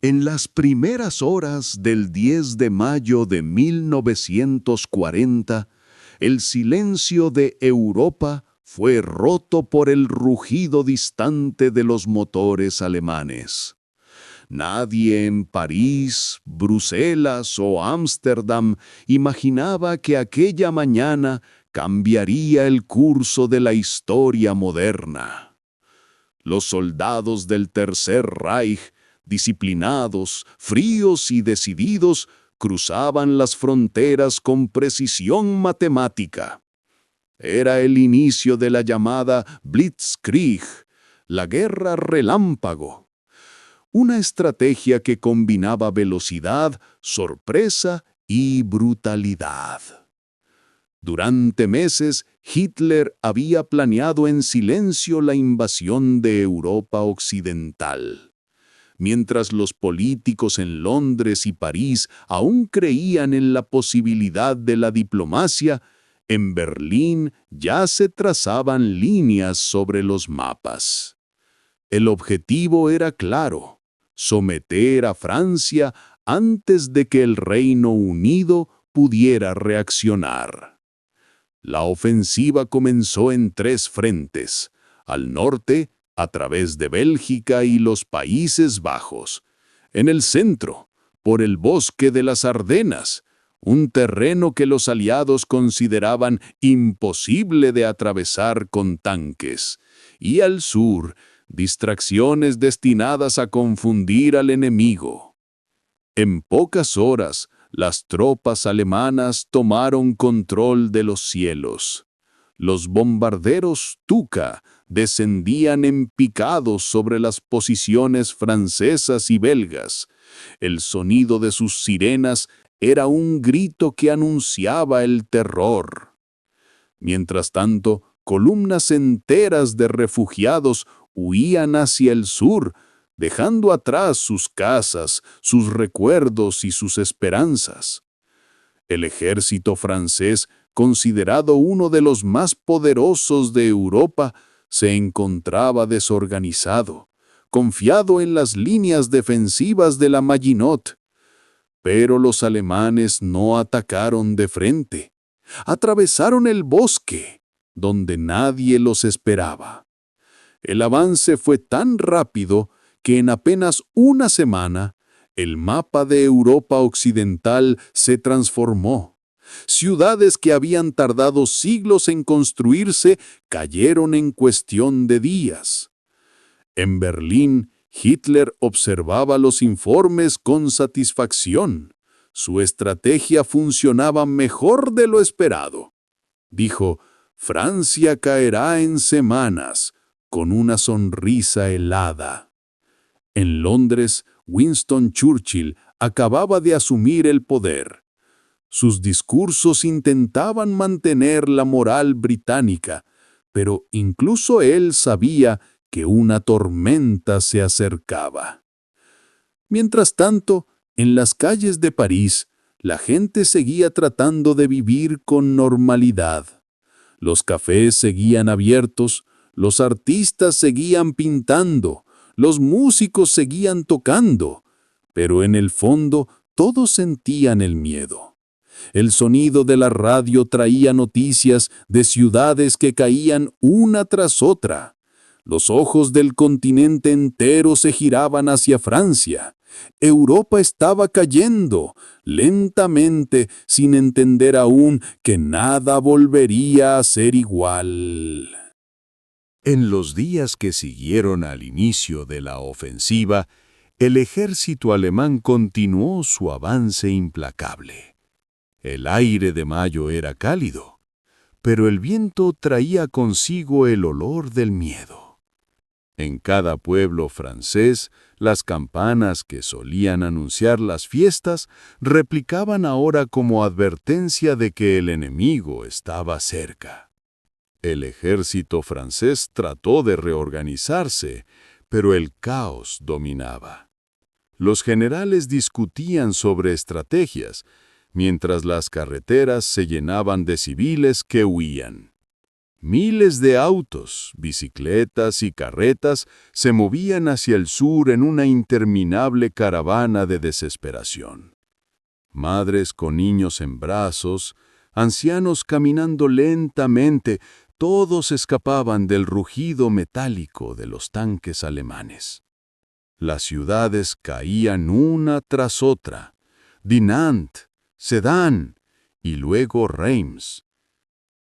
En las primeras horas del 10 de mayo de 1940, el silencio de Europa fue roto por el rugido distante de los motores alemanes. Nadie en París, Bruselas o Ámsterdam imaginaba que aquella mañana cambiaría el curso de la historia moderna. Los soldados del Tercer Reich, disciplinados, fríos y decididos, cruzaban las fronteras con precisión matemática. Era el inicio de la llamada Blitzkrieg, la guerra relámpago. Una estrategia que combinaba velocidad, sorpresa y brutalidad. Durante meses, Hitler había planeado en silencio la invasión de Europa Occidental. Mientras los políticos en Londres y París aún creían en la posibilidad de la diplomacia, en Berlín ya se trazaban líneas sobre los mapas. El objetivo era claro: someter a Francia antes de que el Reino Unido pudiera reaccionar. La ofensiva comenzó en 3 frentes: al norte, a través de Bélgica y los Países Bajos; en el centro, por el bosque de las Ardenas, un terreno que los aliados consideraban imposible de atravesar con tanques; y al sur, distracciones destinadas a confundir al enemigo. En pocas horas, las tropas alemanas tomaron control de los cielos. Los bombarderos Tuka descendían en picados sobre las posiciones francesas y belgas. El sonido de sus sirenas era un grito que anunciaba el terror. Mientras tanto, columnas enteras de refugiados huían hacia el sur, dejando atrás sus casas, sus recuerdos y sus esperanzas. El ejército francés, considerado uno de los más poderosos de Europa, se encontraba desorganizado, confiado en las líneas defensivas de la Maginot. Pero los alemanes no atacaron de frente. Atravesaron el bosque, donde nadie los esperaba. El avance fue tan rápido que en apenas una semana, el mapa de Europa Occidental se transformó. Ciudades que habían tardado siglos en construirse cayeron en cuestión de días. En Berlín, Hitler observaba los informes con satisfacción. Su estrategia funcionaba mejor de lo esperado. Dijo: Francia caerá en semanas, con una sonrisa helada. En Londres, Winston Churchill acababa de asumir el poder. Sus discursos intentaban mantener la moral británica, pero incluso él sabía que una tormenta se acercaba. Mientras tanto, en las calles de París, la gente seguía tratando de vivir con normalidad. Los cafés seguían abiertos, los artistas seguían pintando, los músicos seguían tocando, pero en el fondo todos sentían el miedo. El sonido de la radio traía noticias de ciudades que caían una tras otra. Los ojos del continente entero se giraban hacia Francia. Europa estaba cayendo, lentamente, sin entender aún que nada volvería a ser igual. En los días que siguieron al inicio de la ofensiva, el ejército alemán continuó su avance implacable. El aire de mayo era cálido, pero el viento traía consigo el olor del miedo. En cada pueblo francés, las campanas que solían anunciar las fiestas replicaban ahora como advertencia de que el enemigo estaba cerca. El ejército francés trató de reorganizarse, pero el caos dominaba. Los generales discutían sobre estrategias, mientras las carreteras se llenaban de civiles que huían. Miles de autos, bicicletas y carretas se movían hacia el sur en una interminable caravana de desesperación. Madres con niños en brazos, ancianos caminando lentamente, todos escapaban del rugido metálico de los tanques alemanes. Las ciudades caían una tras otra: Dinant, Sedan y luego Reims.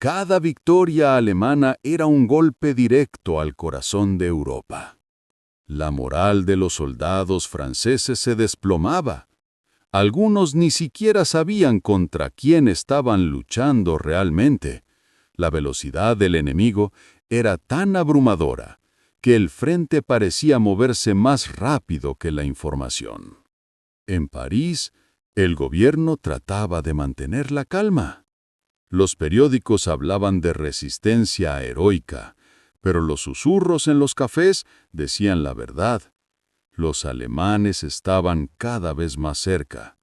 Cada victoria alemana era un golpe directo al corazón de Europa. La moral de los soldados franceses se desplomaba. Algunos ni siquiera sabían contra quién estaban luchando realmente. La velocidad del enemigo era tan abrumadora que el frente parecía moverse más rápido que la información. En París, el gobierno trataba de mantener la calma. Los periódicos hablaban de resistencia heroica, pero los susurros en los cafés decían la verdad. Los alemanes estaban cada vez más cerca.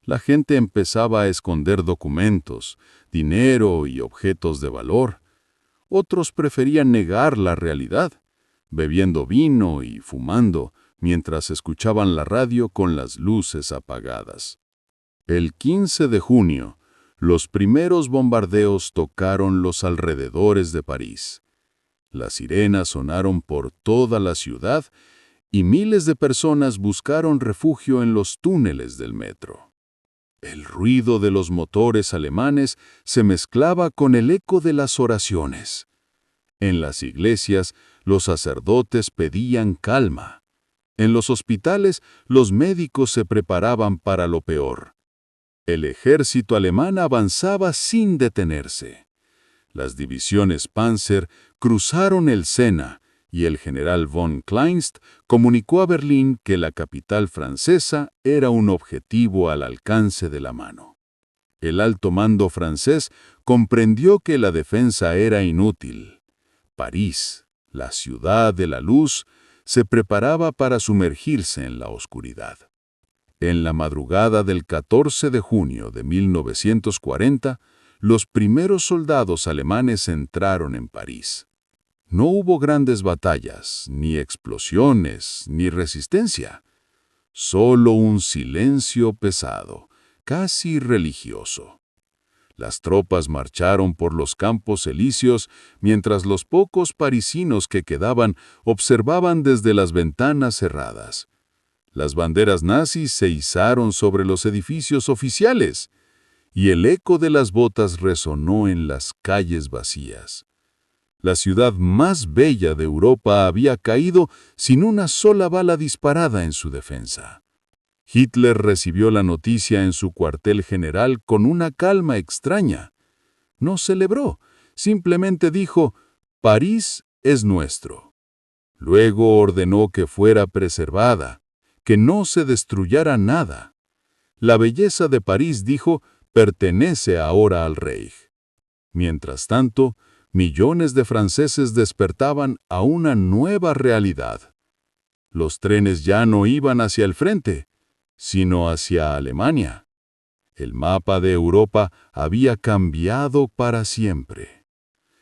La gente empezaba a esconder documentos, dinero y objetos de valor. Otros preferían negar la realidad, bebiendo vino y fumando mientras escuchaban la radio con las luces apagadas. El 15 de junio, los primeros bombardeos tocaron los alrededores de París. Las sirenas sonaron por toda la ciudad y miles de personas buscaron refugio en los túneles del metro. El ruido de los motores alemanes se mezclaba con el eco de las oraciones. En las iglesias, los sacerdotes pedían calma. En los hospitales, los médicos se preparaban para lo peor. El ejército alemán avanzaba sin detenerse. Las divisiones Panzer cruzaron el Sena y el general von Kleinst comunicó a Berlín que la capital francesa era un objetivo al alcance de la mano. El alto mando francés comprendió que la defensa era inútil. París, la ciudad de la luz, se preparaba para sumergirse en la oscuridad. En la madrugada del 14 de junio de 1940, los primeros soldados alemanes entraron en París. No hubo grandes batallas, ni explosiones, ni resistencia. Solo un silencio pesado, casi religioso. Las tropas marcharon por los Campos Elíseos mientras los pocos parisinos que quedaban observaban desde las ventanas cerradas. Las banderas nazis se izaron sobre los edificios oficiales y el eco de las botas resonó en las calles vacías. La ciudad más bella de Europa había caído sin una sola bala disparada en su defensa. Hitler recibió la noticia en su cuartel general con una calma extraña. No celebró, simplemente dijo: «París es nuestro». Luego ordenó que fuera preservada, que no se destruyera nada. La belleza de París, dijo, pertenece ahora al Reich. Mientras tanto, millones de franceses despertaban a una nueva realidad. Los trenes ya no iban hacia el frente, sino hacia Alemania. El mapa de Europa había cambiado para siempre.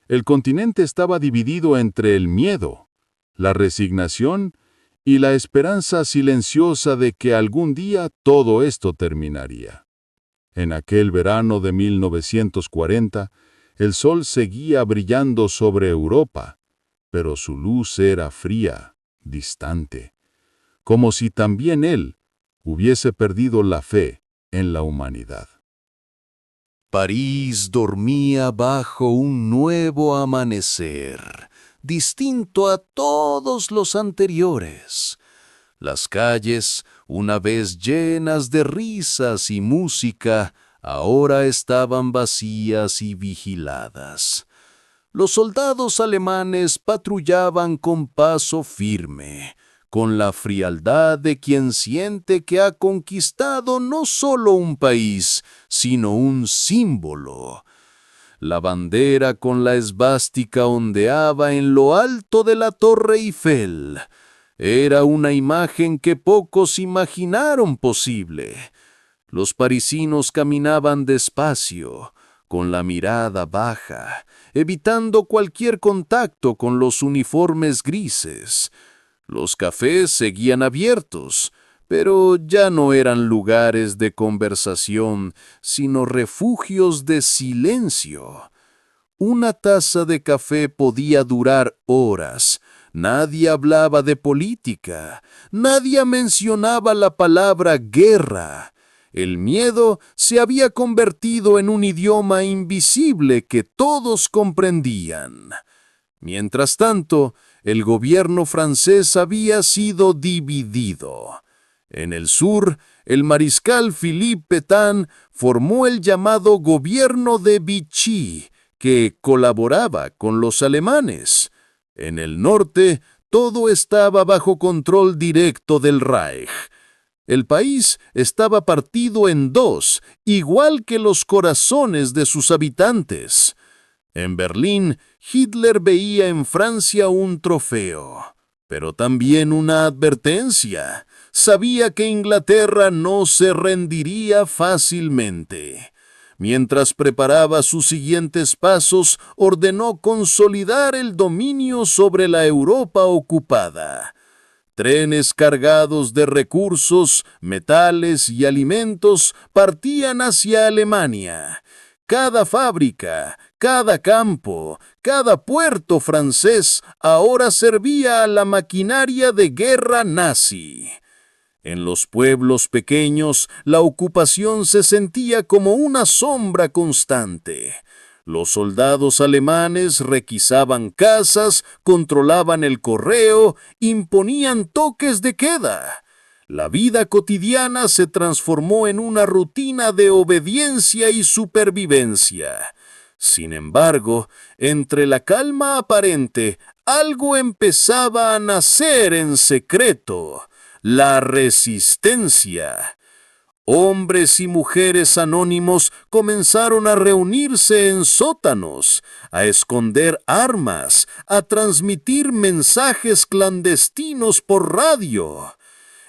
El continente estaba dividido entre el miedo, la resignación y la esperanza silenciosa de que algún día todo esto terminaría. En aquel verano de 1940, el sol seguía brillando sobre Europa, pero su luz era fría, distante, como si también él hubiese perdido la fe en la humanidad. París dormía bajo un nuevo amanecer, distinto a todos los anteriores. Las calles, una vez llenas de risas y música, ahora estaban vacías y vigiladas. Los soldados alemanes patrullaban con paso firme, con la frialdad de quien siente que ha conquistado no solo un país, sino un símbolo. La bandera con la esvástica ondeaba en lo alto de la Torre Eiffel. Era una imagen que pocos imaginaron posible. Los parisinos caminaban despacio, con la mirada baja, evitando cualquier contacto con los uniformes grises. Los cafés seguían abiertos, pero ya no eran lugares de conversación, sino refugios de silencio. Una taza de café podía durar horas. Nadie hablaba de política. Nadie mencionaba la palabra guerra. El miedo se había convertido en un idioma invisible que todos comprendían. Mientras tanto, el gobierno francés había sido dividido. En el sur, el mariscal Philippe Pétain formó el llamado Gobierno de Vichy, que colaboraba con los alemanes. En el norte, todo estaba bajo control directo del Reich. El país estaba partido en dos, igual que los corazones de sus habitantes. En Berlín, Hitler veía en Francia un trofeo, pero también una advertencia. Sabía que Inglaterra no se rendiría fácilmente. Mientras preparaba sus siguientes pasos, ordenó consolidar el dominio sobre la Europa ocupada. Trenes cargados de recursos, metales y alimentos partían hacia Alemania. Cada fábrica, cada campo, cada puerto francés ahora servía a la maquinaria de guerra nazi. En los pueblos pequeños, la ocupación se sentía como una sombra constante. Los soldados alemanes requisaban casas, controlaban el correo, imponían toques de queda. La vida cotidiana se transformó en una rutina de obediencia y supervivencia. Sin embargo, entre la calma aparente, algo empezaba a nacer en secreto: la resistencia. Hombres y mujeres anónimos comenzaron a reunirse en sótanos, a esconder armas, a transmitir mensajes clandestinos por radio.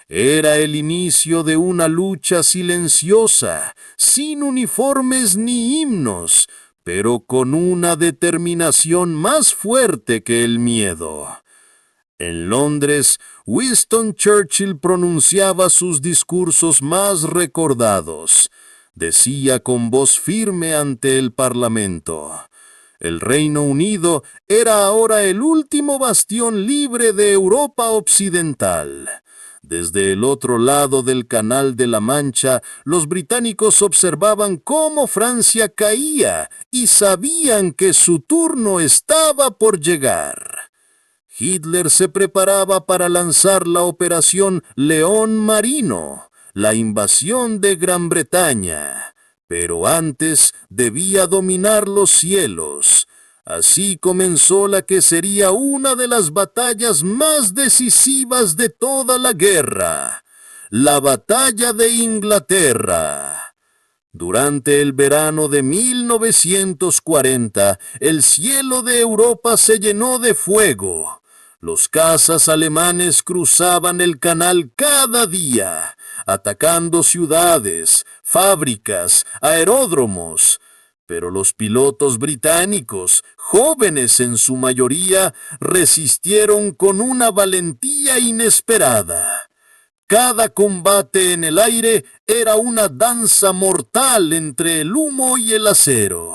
Era el inicio de una lucha silenciosa, sin uniformes ni himnos, pero con una determinación más fuerte que el miedo. En Londres, Winston Churchill pronunciaba sus discursos más recordados. Decía con voz firme ante el Parlamento: el Reino Unido era ahora el último bastión libre de Europa Occidental. Desde el otro lado del Canal de la Mancha, los británicos observaban cómo Francia caía y sabían que su turno estaba por llegar. Hitler se preparaba para lanzar la Operación León Marino, la invasión de Gran Bretaña, pero antes debía dominar los cielos. Así comenzó la que sería una de las batallas más decisivas de toda la guerra: la Batalla de Inglaterra. Durante el verano de 1940, el cielo de Europa se llenó de fuego. Los cazas alemanes cruzaban el canal cada día, atacando ciudades, fábricas, aeródromos. Pero los pilotos británicos, jóvenes en su mayoría, resistieron con una valentía inesperada. Cada combate en el aire era una danza mortal entre el humo y el acero.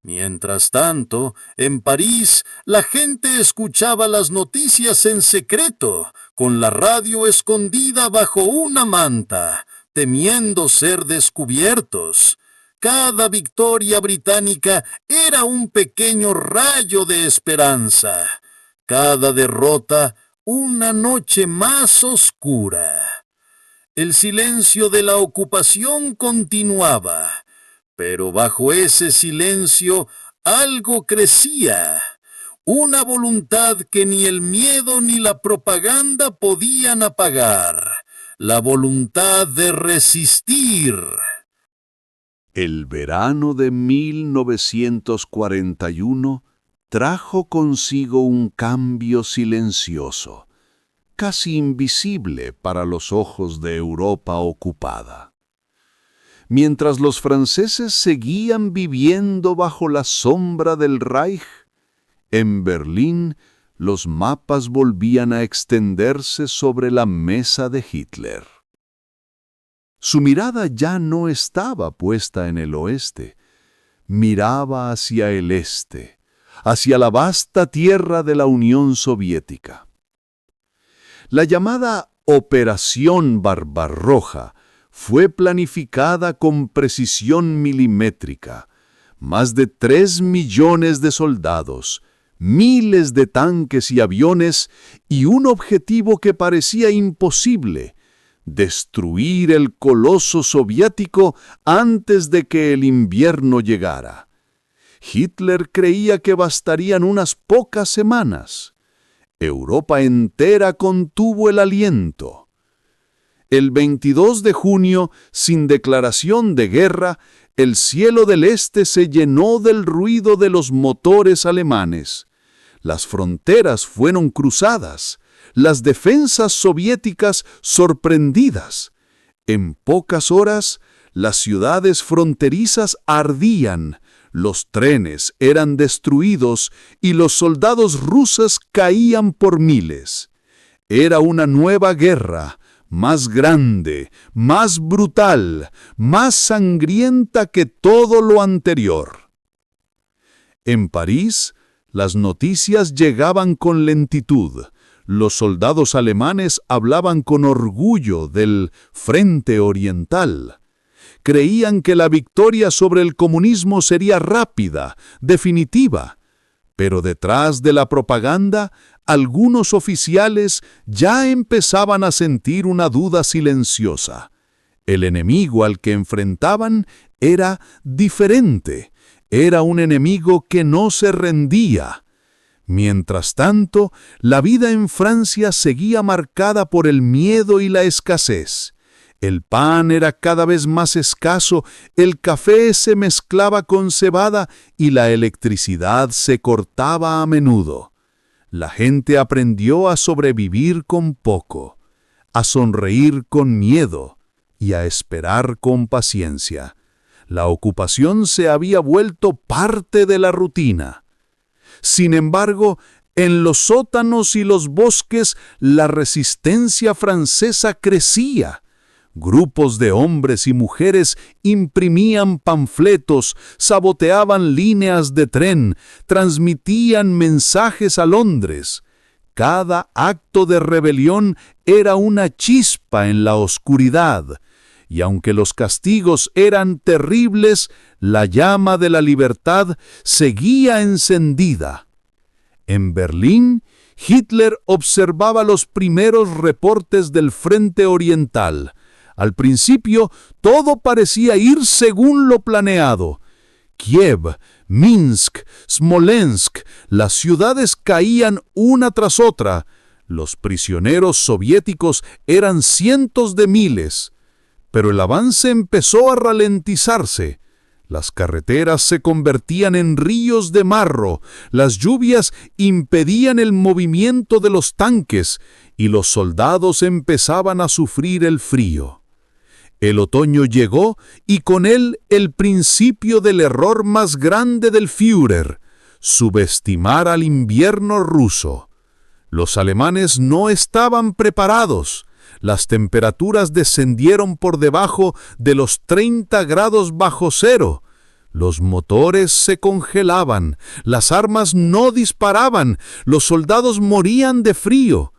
Mientras tanto, en París, la gente escuchaba las noticias en secreto, con la radio escondida bajo una manta, temiendo ser descubiertos. Cada victoria británica era un pequeño rayo de esperanza. Cada derrota, una noche más oscura. El silencio de la ocupación continuaba, pero bajo ese silencio algo crecía. Una voluntad que ni el miedo ni la propaganda podían apagar. La voluntad de resistir. El verano de 1941 trajo consigo un cambio silencioso, casi invisible para los ojos de Europa ocupada. Mientras los franceses seguían viviendo bajo la sombra del Reich, en Berlín los mapas volvían a extenderse sobre la mesa de Hitler. Su mirada ya no estaba puesta en el oeste, miraba hacia el este, hacia la vasta tierra de la Unión Soviética. La llamada Operación Barbarroja fue planificada con precisión milimétrica. Más de 3 millones de soldados, miles de tanques y aviones y un objetivo que parecía imposible: destruir el coloso soviético antes de que el invierno llegara. Hitler creía que bastarían unas pocas semanas. Europa entera contuvo el aliento. El 22 de junio, sin declaración de guerra, el cielo del este se llenó del ruido de los motores alemanes. Las fronteras fueron cruzadas, las defensas soviéticas sorprendidas. En pocas horas, las ciudades fronterizas ardían, los trenes eran destruidos y los soldados rusos caían por miles. Era una nueva guerra, más grande, más brutal, más sangrienta que todo lo anterior. En París, las noticias llegaban con lentitud. Los soldados alemanes hablaban con orgullo del Frente Oriental. Creían que la victoria sobre el comunismo sería rápida, definitiva. Pero detrás de la propaganda, algunos oficiales ya empezaban a sentir una duda silenciosa. El enemigo al que enfrentaban era diferente. Era un enemigo que no se rendía. Mientras tanto, la vida en Francia seguía marcada por el miedo y la escasez. El pan era cada vez más escaso, el café se mezclaba con cebada y la electricidad se cortaba a menudo. La gente aprendió a sobrevivir con poco, a sonreír con miedo y a esperar con paciencia. La ocupación se había vuelto parte de la rutina. Sin embargo, en los sótanos y los bosques, la resistencia francesa crecía. Grupos de hombres y mujeres imprimían panfletos, saboteaban líneas de tren, transmitían mensajes a Londres. Cada acto de rebelión era una chispa en la oscuridad, y aunque los castigos eran terribles, la llama de la libertad seguía encendida. En Berlín, Hitler observaba los primeros reportes del Frente Oriental. Al principio, todo parecía ir según lo planeado. Kiev, Minsk, Smolensk, las ciudades caían una tras otra. Los prisioneros soviéticos eran cientos de miles. Pero el avance empezó a ralentizarse. Las carreteras se convertían en ríos de marro, las lluvias impedían el movimiento de los tanques y los soldados empezaban a sufrir el frío. El otoño llegó y con él el principio del error más grande del Führer: subestimar al invierno ruso. Los alemanes no estaban preparados. Las temperaturas descendieron por debajo de los 30 grados bajo cero. Los motores se congelaban, las armas no disparaban, los soldados morían de frío.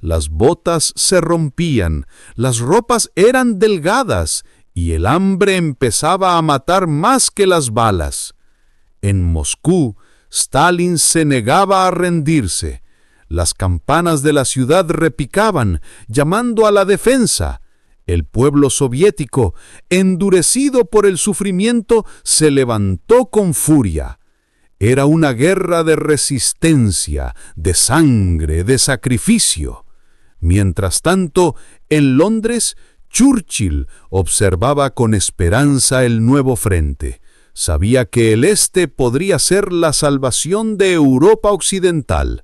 Las botas se rompían, las ropas eran delgadas y el hambre empezaba a matar más que las balas. En Moscú, Stalin se negaba a rendirse. Las campanas de la ciudad repicaban, llamando a la defensa. El pueblo soviético, endurecido por el sufrimiento, se levantó con furia. Era una guerra de resistencia, de sangre, de sacrificio. Mientras tanto, en Londres, Churchill observaba con esperanza el nuevo frente. Sabía que el este podría ser la salvación de Europa Occidental.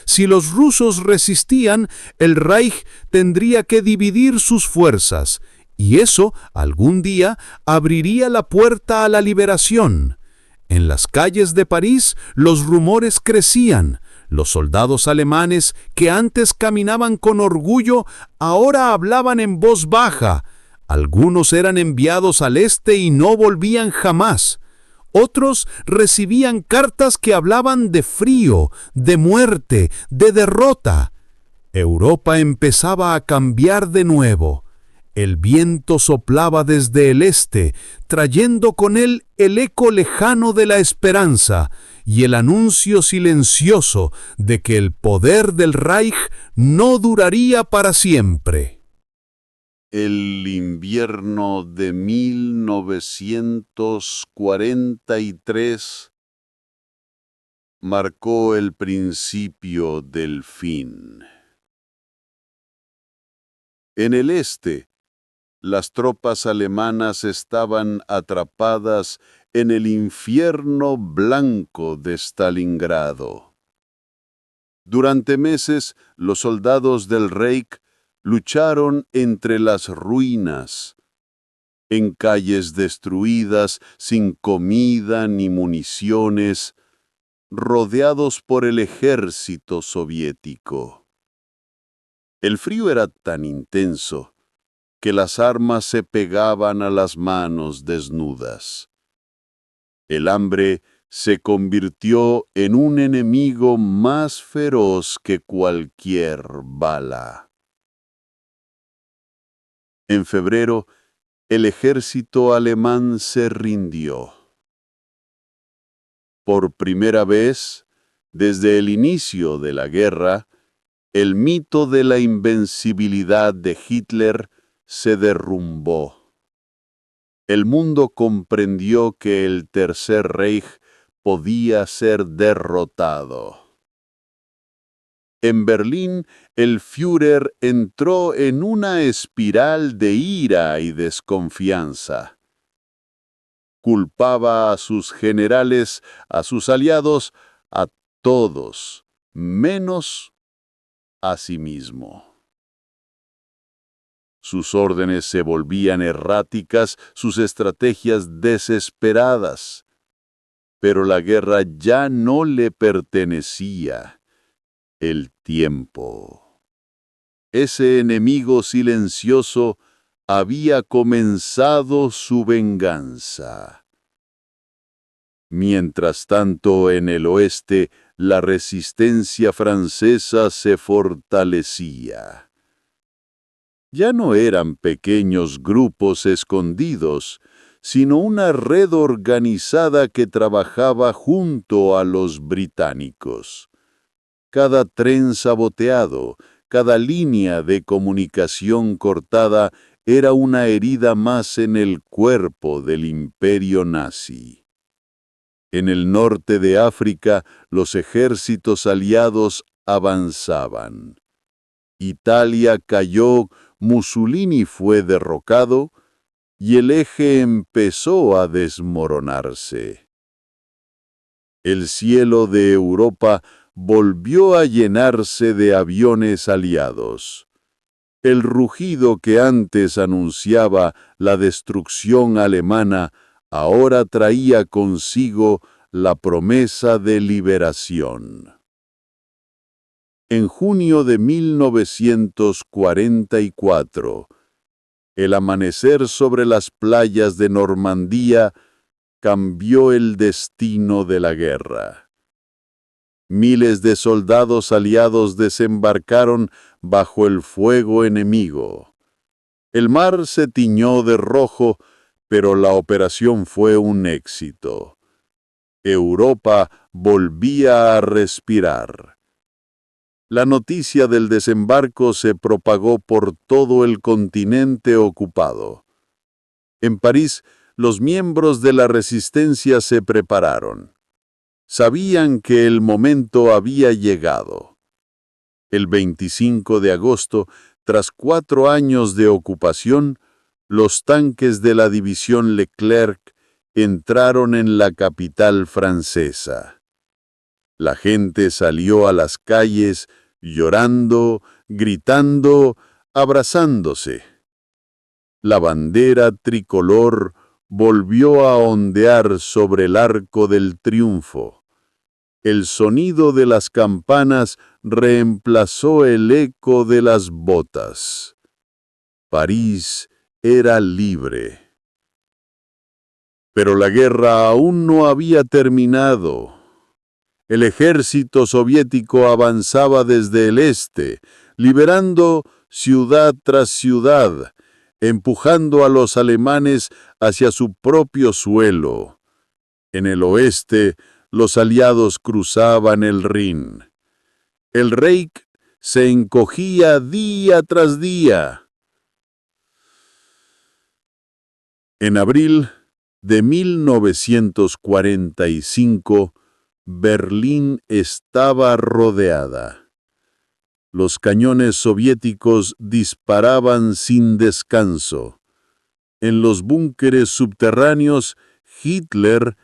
Si los rusos resistían, el Reich tendría que dividir sus fuerzas y eso, algún día, abriría la puerta a la liberación. En las calles de París los rumores crecían. Los soldados alemanes que antes caminaban con orgullo, ahora hablaban en voz baja. Algunos eran enviados al este y no volvían jamás. Otros recibían cartas que hablaban de frío, de muerte, de derrota. Europa empezaba a cambiar de nuevo. El viento soplaba desde el este, trayendo con él el eco lejano de la esperanza y el anuncio silencioso de que el poder del Reich no duraría para siempre. El invierno de 1943 marcó el principio del fin. En el este, las tropas alemanas estaban atrapadas en el infierno blanco de Stalingrado. Durante meses, los soldados del Reich lucharon entre las ruinas, en calles destruidas, sin comida ni municiones, rodeados por el ejército soviético. El frío era tan intenso que las armas se pegaban a las manos desnudas. El hambre se convirtió en un enemigo más feroz que cualquier bala. En febrero, el ejército alemán se rindió. Por primera vez, desde el inicio de la guerra, el mito de la invencibilidad de Hitler se derrumbó. El mundo comprendió que el Tercer Reich podía ser derrotado. En Berlín, el Führer entró en una espiral de ira y desconfianza. Culpaba a sus generales, a sus aliados, a todos, menos a sí mismo. Sus órdenes se volvían erráticas, sus estrategias desesperadas. Pero la guerra ya no le pertenecía. El tiempo. Ese enemigo silencioso había comenzado su venganza. Mientras tanto, en el oeste, la resistencia francesa se fortalecía. Ya no eran pequeños grupos escondidos, sino una red organizada que trabajaba junto a los británicos. Cada tren saboteado, cada línea de comunicación cortada era una herida más en el cuerpo del imperio nazi. En el norte de África, los ejércitos aliados avanzaban. Italia cayó, Mussolini fue derrocado y el eje empezó a desmoronarse. El cielo de Europa volvió a llenarse de aviones aliados. El rugido que antes anunciaba la destrucción alemana ahora traía consigo la promesa de liberación. En junio de 1944, el amanecer sobre las playas de Normandía cambió el destino de la guerra. Miles de soldados aliados desembarcaron bajo el fuego enemigo. El mar se tiñó de rojo, pero la operación fue un éxito. Europa volvía a respirar. La noticia del desembarco se propagó por todo el continente ocupado. En París, los miembros de la resistencia se prepararon. Sabían que el momento había llegado. El 25 de agosto, tras 4 años de ocupación, los tanques de la división Leclerc entraron en la capital francesa. La gente salió a las calles llorando, gritando, abrazándose. La bandera tricolor volvió a ondear sobre el arco del triunfo. El sonido de las campanas reemplazó el eco de las botas. París era libre. Pero la guerra aún no había terminado. El ejército soviético avanzaba desde el este, liberando ciudad tras ciudad, empujando a los alemanes hacia su propio suelo. En el oeste, los aliados cruzaban el Rin. El Reich se encogía día tras día. En abril de 1945, Berlín estaba rodeada. Los cañones soviéticos disparaban sin descanso. En los búnkeres subterráneos, Hitler,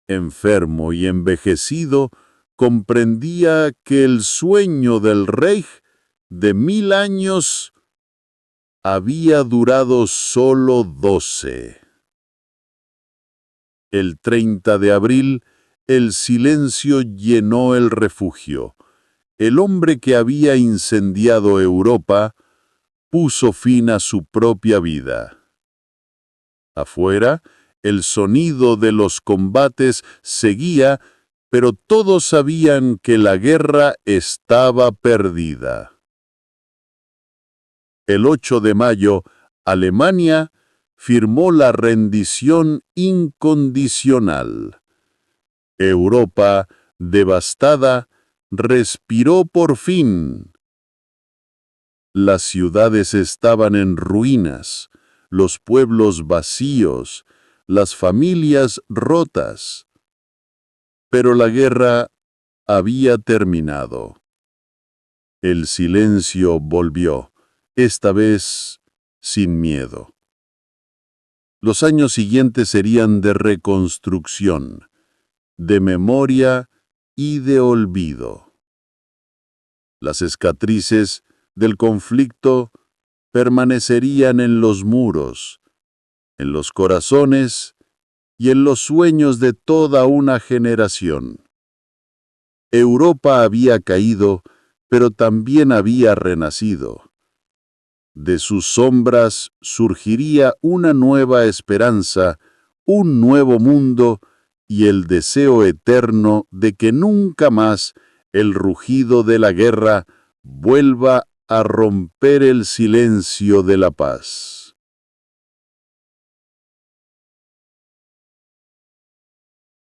enfermo y envejecido, comprendía que el sueño del Reich de 1000 años había durado solo 12. El 30 de abril, el silencio llenó el refugio. El hombre que había incendiado Europa puso fin a su propia vida. Afuera, el sonido de los combates seguía, pero todos sabían que la guerra estaba perdida. El 8 de mayo, Alemania firmó la rendición incondicional. Europa, devastada, respiró por fin. Las ciudades estaban en ruinas, los pueblos vacíos, las familias rotas. Pero la guerra había terminado. El silencio volvió, esta vez sin miedo. Los años siguientes serían de reconstrucción, de memoria y de olvido. Las cicatrices del conflicto permanecerían en los muros, en los corazones y en los sueños de toda una generación. Europa había caído, pero también había renacido. De sus sombras surgiría una nueva esperanza, un nuevo mundo y el deseo eterno de que nunca más el rugido de la guerra vuelva a romper el silencio de la paz.